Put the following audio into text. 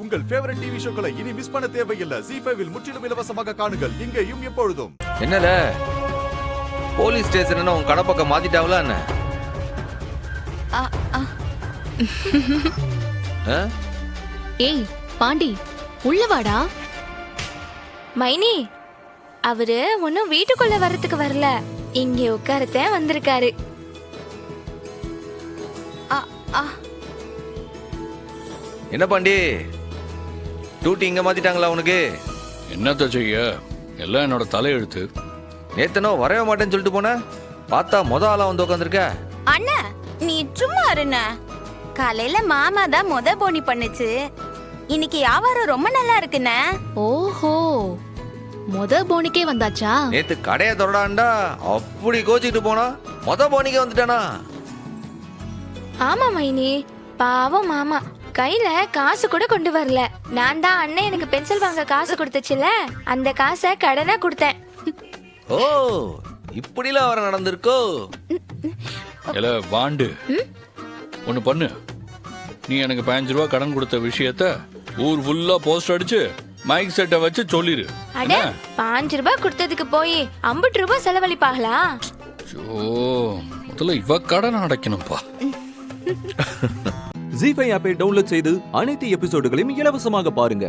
உங்கள் favourite TV ஷோக்களை இனி miss பண்ண தேவையில்லை. ZEE5 இல் முற்றிலும் இலவசமாக காணுங்கள், இங்கேயும் எப்பொழுதும். என்னல போலீஸ் ஸ்டேஷன் உன் கடை பக்கம் மாத்திட்டாங்களா என்ன? ஏய் பாண்டி, உள்ள வாடா. மைனி, அவரு ஒன்னும் வீட்டுக்குள்ள வர்றதுக்கு வரல, இங்கே உட்காரத்தே வந்திருக்காரு. என்ன பாண்டி, டூட்டி இங்க மாத்திட்டாங்களா உனக்கு? என்னத்த செய்ய, எல்லாம் என்னோட தலையெழுத்து. நேத்தனோ வரவே மாட்டேன்னு சொல்லிட்டு போன, பார்த்தா ஆளா வந்து உட்காந்துருக்க. அண்ணா நீ சும்மா இருண்ண. காலையில மாமா தான் போனி பண்ணுச்சு. இன்னைக்கு வியாபாரம் ரொம்ப நல்லா இருக்குண்ணே. ஓஹோ, போனிக்கே வந்தாச்சா? நேத்து கடையை தொடடாண்டா அப்படி கோச்சிட்டு போனா போனிக்கே வந்துட்டானா? ஆமா மைனி, பாவம் மாமா கையில காசு கூட கொண்டு வரல. நான் தான் அண்ணன் எனக்கு பென்சில் வாங்க காசு கொடுத்துச்சுல, அந்த காசை கடனா கொடுத்தேன். ஓ, இப்படிலாம் வர நடந்திருக்கோ? இல்ல வாண்டு, ஒண்ணு பண்ணு. நீ எனக்கு 15 ரூபா கடன் கொடுத்த விஷயத்த ஊர் ஃபுல்லா போஸ்ட் அடிச்சு மைக் செட்டை வச்சு சொல்லிரு. அட 5 ரூபாய் கொடுத்ததுக்கு போய் 50 ரூபாய் செலவழிப்பாங்களா? முதல்ல இவ கடன் அடைக்கணும்பா. ZEE5 ஆப்பை டவுன்லோட் செய்து அனைத்து எபிசோடுகளையும் இலவசமாக பாருங்க.